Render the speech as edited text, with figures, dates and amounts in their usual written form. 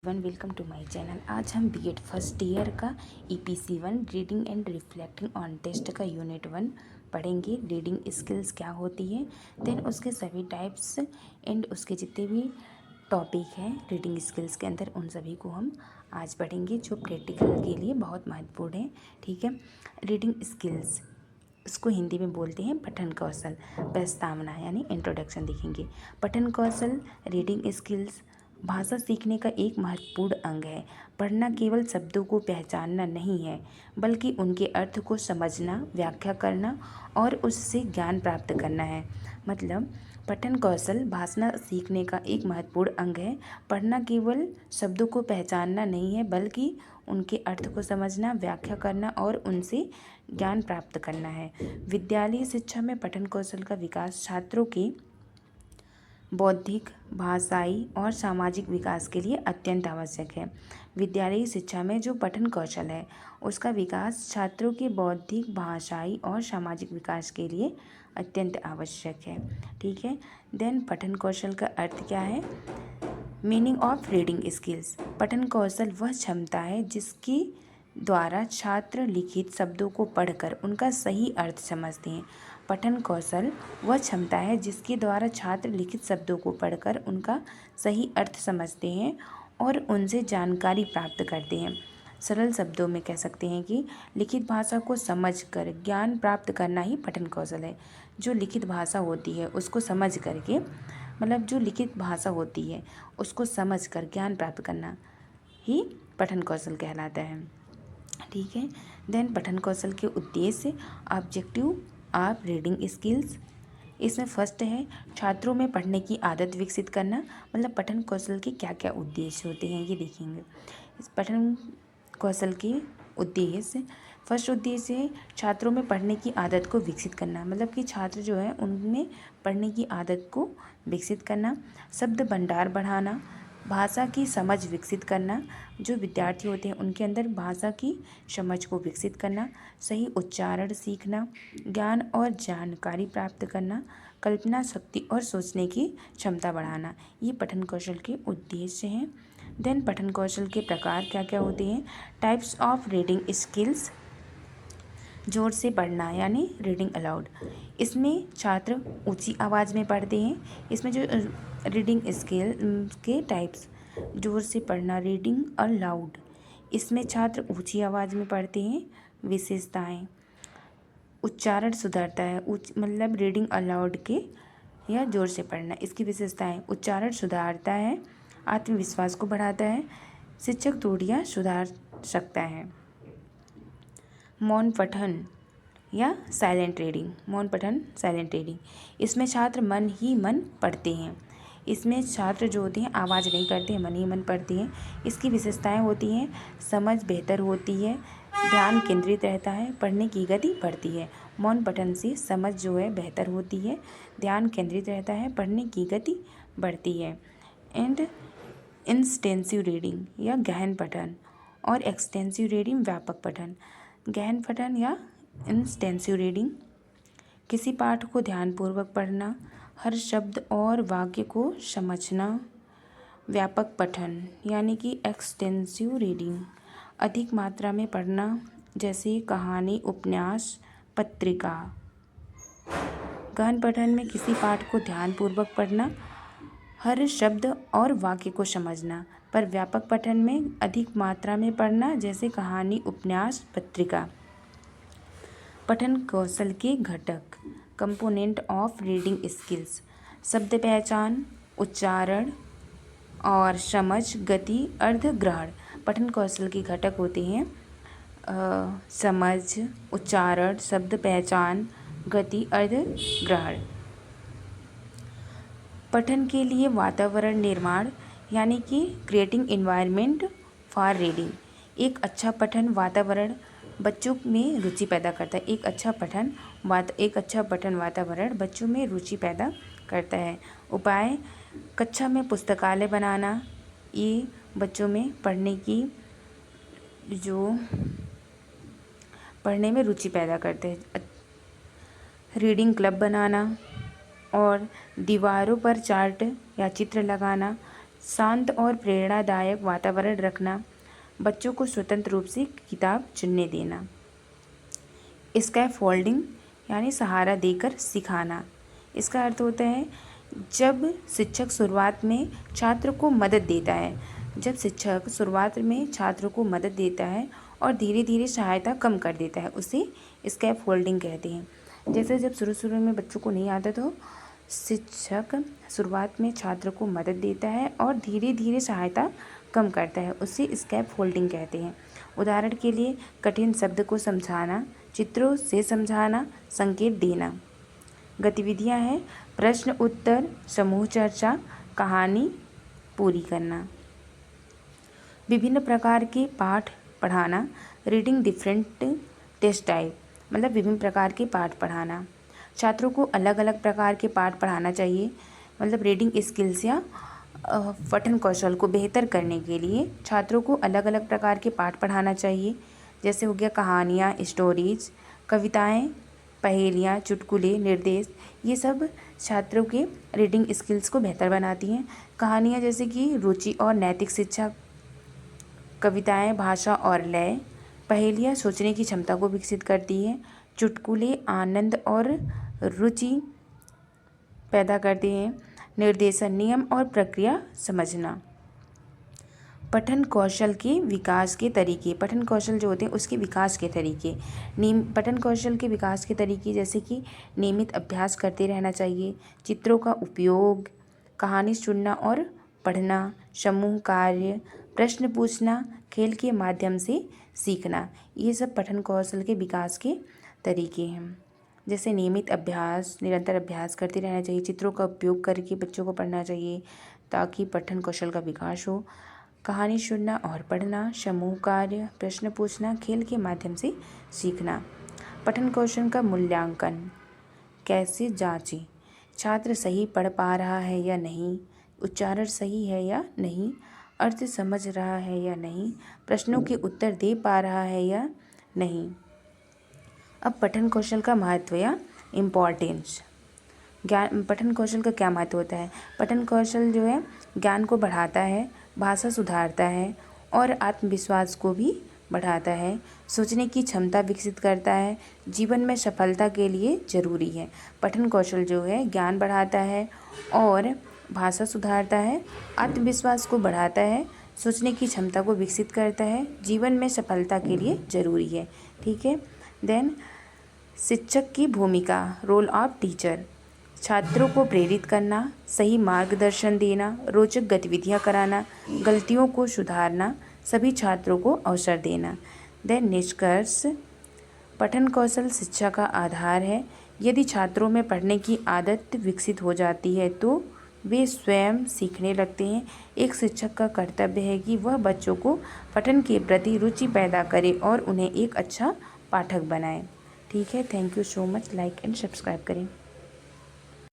Welcome to my channel. आज हम BEd first year का EPC 1 reading and reflecting on test का unit 1 पढ़ेंगे। रीडिंग स्किल्स क्या होती है, देन उसके सभी टाइप्स एंड उसके जितने भी टॉपिक हैं रीडिंग स्किल्स के अंदर, उन सभी को हम आज पढ़ेंगे, जो प्रैक्टिकल के लिए बहुत महत्वपूर्ण है। ठीक है। रीडिंग स्किल्स, इसको हिंदी में बोलते हैं पठन कौशल। प्रस्तावना यानी इंट्रोडक्शन देखेंगे। पठन कौशल रीडिंग स्किल्स भाषा सीखने का एक महत्वपूर्ण अंग है। पढ़ना केवल शब्दों को पहचानना नहीं है, बल्कि उनके अर्थ को समझना, व्याख्या करना और उससे ज्ञान प्राप्त करना है। मतलब पठन कौशल भाषा सीखने का एक महत्वपूर्ण अंग है। पढ़ना केवल शब्दों को पहचानना नहीं है, बल्कि उनके अर्थ को समझना, व्याख्या करना और उनसे ज्ञान प्राप्त करना है। विद्यालयी शिक्षा में पठन कौशल का विकास छात्रों के बौद्धिक, भाषाई और सामाजिक विकास के लिए अत्यंत आवश्यक है। विद्यालयी शिक्षा में जो पठन कौशल है, उसका विकास छात्रों के बौद्धिक, भाषाई और सामाजिक विकास के लिए अत्यंत आवश्यक है। ठीक है। देन पठन कौशल का अर्थ क्या है? Meaning of reading skills. पठन कौशल वह क्षमता है जिसकी द्वारा छात्र लिखित शब्दों को पढ़कर उनका सही अर्थ समझते हैं। पठन कौशल वह क्षमता है जिसके द्वारा छात्र लिखित शब्दों को पढ़कर उनका सही अर्थ समझते हैं और उनसे जानकारी प्राप्त करते हैं। सरल शब्दों में कह सकते हैं कि लिखित भाषा को समझकर ज्ञान प्राप्त करना ही पठन कौशल है। जो लिखित भाषा होती है उसको समझ करके, मतलब जो लिखित भाषा होती है उसको समझकर ज्ञान प्राप्त करना ही पठन कौशल कहलाता है। ठीक है। देन पठन कौशल के उद्देश्य, ऑब्जेक्टिव ऑफ रीडिंग स्किल्स। इसमें फर्स्ट है छात्रों में पढ़ने की आदत विकसित करना। मतलब पठन कौशल के क्या क्या उद्देश्य होते हैं ये देखेंगे। इस पठन कौशल के उद्देश्य, फर्स्ट उद्देश्य है छात्रों में पढ़ने की आदत को विकसित करना। मतलब कि छात्र जो है उनमें पढ़ने की आदत को विकसित करना। शब्द भंडार बढ़ाना, भाषा की समझ विकसित करना। जो विद्यार्थी होते हैं उनके अंदर भाषा की समझ को विकसित करना। सही उच्चारण सीखना, ज्ञान और जानकारी प्राप्त करना, कल्पना शक्ति और सोचने की क्षमता बढ़ाना, ये पठन कौशल के उद्देश्य हैं। देन पठन कौशल के प्रकार क्या क्या होते हैं? Types of reading skills. जोर से पढ़ना यानी रीडिंग अलाउड। इसमें छात्र ऊंची आवाज़ में पढ़ते हैं। इसमें जो रीडिंग स्किल के टाइप्स, जोर से पढ़ना रीडिंग अलाउड, इसमें छात्र ऊंची आवाज़ में पढ़ते हैं। विशेषताएं, उच्चारण सुधरता है, मतलब रीडिंग अलाउड के या जोर से पढ़ना, इसकी विशेषताएं, उच्चारण सुधारता है, आत्मविश्वास को बढ़ाता है, शिक्षक त्रुटियाँ सुधार सकता है। मौन पठन या साइलेंट रीडिंग, मौन पठन साइलेंट रीडिंग, इसमें छात्र मन ही मन पढ़ते हैं। इसमें छात्र जो होते हैं आवाज़ नहीं करते हैं, मन ही मन पढ़ते हैं। इसकी विशेषताएं होती हैं, समझ बेहतर होती है, ध्यान केंद्रित रहता है, पढ़ने की गति बढ़ती है। मौन पठन से समझ जो है बेहतर होती है, ध्यान केंद्रित रहता है, पढ़ने की गति बढ़ती है। एंड इंटेंसिव रीडिंग या गहन पठन और एक्सटेंसिव रीडिंग व्यापक पठन। गहन पठन या इंटेंसिव रीडिंग, किसी पाठ को ध्यानपूर्वक पढ़ना, हर शब्द और वाक्य को समझना। व्यापक पठन यानी कि एक्सटेंसिव रीडिंग, अधिक मात्रा में पढ़ना, जैसे कहानी, उपन्यास, पत्रिका। गहन पठन में किसी पाठ को ध्यानपूर्वक पढ़ना, हर शब्द और वाक्य को समझना। पर व्यापक पठन में अधिक मात्रा में पढ़ना, जैसे कहानी, उपन्यास, पत्रिका। पठन कौशल के घटक, कंपोनेंट ऑफ रीडिंग स्किल्स। शब्द पहचान, उच्चारण और समझ, गति, अर्थ ग्रहण। पठन कौशल के घटक होते हैं समझ, उच्चारण, शब्द पहचान, गति, अर्थ ग्रहण। पठन के लिए वातावरण निर्माण यानी कि क्रिएटिंग एनवायरनमेंट फॉर रीडिंग। एक अच्छा पठन वातावरण बच्चों में रुचि पैदा करता है। एक अच्छा पठन वातावरण बच्चों में रुचि पैदा करता है। उपाय, कक्षा में पुस्तकालय बनाना, ये बच्चों में पढ़ने में रुचि पैदा करते हैं। रीडिंग क्लब बनाना और दीवारों पर चार्ट या चित्र लगाना, शांत और प्रेरणादायक वातावरण रखना, बच्चों को स्वतंत्र रूप से किताब चुनने देना। स्कैफोल्डिंग यानी सहारा देकर सिखाना। इसका अर्थ होता है जब शिक्षक शुरुआत में छात्र को मदद देता है और धीरे धीरे सहायता कम कर देता है, उसे स्कैफोल्डिंग कहते हैं। जैसे जब शुरू में बच्चों को नहीं आता तो शिक्षक शुरुआत में छात्र को मदद देता है और धीरे धीरे सहायता कम करता है, उसे स्कैफोल्डिंग कहते हैं। उदाहरण के लिए कठिन शब्द को समझाना, चित्रों से समझाना, संकेत देना। गतिविधियां हैं प्रश्न उत्तर, समूह चर्चा, कहानी पूरी करना। विभिन्न प्रकार के पाठ पढ़ाना, रीडिंग डिफरेंट टेस्ट टाइप, मतलब विभिन्न प्रकार के पाठ पढ़ाना। छात्रों को अलग अलग प्रकार के पाठ पढ़ाना चाहिए, मतलब रीडिंग स्किल्स या पठन कौशल को बेहतर करने के लिए छात्रों को अलग अलग प्रकार के पाठ पढ़ाना चाहिए। जैसे हो गया कहानियाँ, स्टोरीज, कविताएं, पहेलियाँ, चुटकुले, निर्देश, ये सब छात्रों के रीडिंग स्किल्स को बेहतर बनाती हैं। कहानियाँ जैसे कि रुचि और नैतिक शिक्षा, कविताएं भाषा और लय, पहेलियाँ सोचने की क्षमता को विकसित करती है, चुटकुले आनंद और रुचि पैदा करते हैं, निर्देशन नियम और प्रक्रिया समझना। पठन कौशल के विकास के तरीके, पठन कौशल जो होते हैं उसके विकास के तरीके। पठन कौशल के विकास के तरीके जैसे कि नियमित अभ्यास करते रहना चाहिए, चित्रों का उपयोग, कहानी सुनना और पढ़ना, समूह कार्य, प्रश्न पूछना, खेल के माध्यम से सीखना, ये सब पठन कौशल के विकास के तरीके हैं। जैसे नियमित अभ्यास, निरंतर अभ्यास करते रहना चाहिए, चित्रों का उपयोग करके बच्चों को पढ़ना चाहिए ताकि पठन कौशल का विकास हो, कहानी सुनना और पढ़ना, समूह कार्य, प्रश्न पूछना, खेल के माध्यम से सीखना। पठन कौशल का मूल्यांकन कैसे जांचें, छात्र सही पढ़ पा रहा है या नहीं, उच्चारण सही है या नहीं, अर्थ समझ रहा है या नहीं, प्रश्नों के उत्तर दे पा रहा है या नहीं। अब पठन कौशल का महत्व या इम्पॉर्टेंस। पठन कौशल का क्या महत्व होता है? पठन कौशल जो है ज्ञान को बढ़ाता है, भाषा सुधारता है और आत्मविश्वास को भी बढ़ाता है, सोचने की क्षमता विकसित करता है, जीवन में सफलता के लिए ज़रूरी है। पठन कौशल जो है ज्ञान बढ़ाता है और भाषा सुधारता है, आत्मविश्वास को बढ़ाता है, सोचने की क्षमता को विकसित करता है, जीवन में सफलता के लिए ज़रूरी है। ठीक है। देन शिक्षक की भूमिका, रोल ऑफ टीचर, छात्रों को प्रेरित करना, सही मार्गदर्शन देना, रोचक गतिविधियां कराना, गलतियों को सुधारना, सभी छात्रों को अवसर देना। देन निष्कर्ष, पठन कौशल शिक्षा का आधार है। यदि छात्रों में पढ़ने की आदत विकसित हो जाती है तो वे स्वयं सीखने लगते हैं। एक शिक्षक का कर्तव्य है कि वह बच्चों को पठन के प्रति रुचि पैदा करे और उन्हें एक अच्छा पाठक बनाए। ठीक है। Thank you so much. Like and subscribe करें।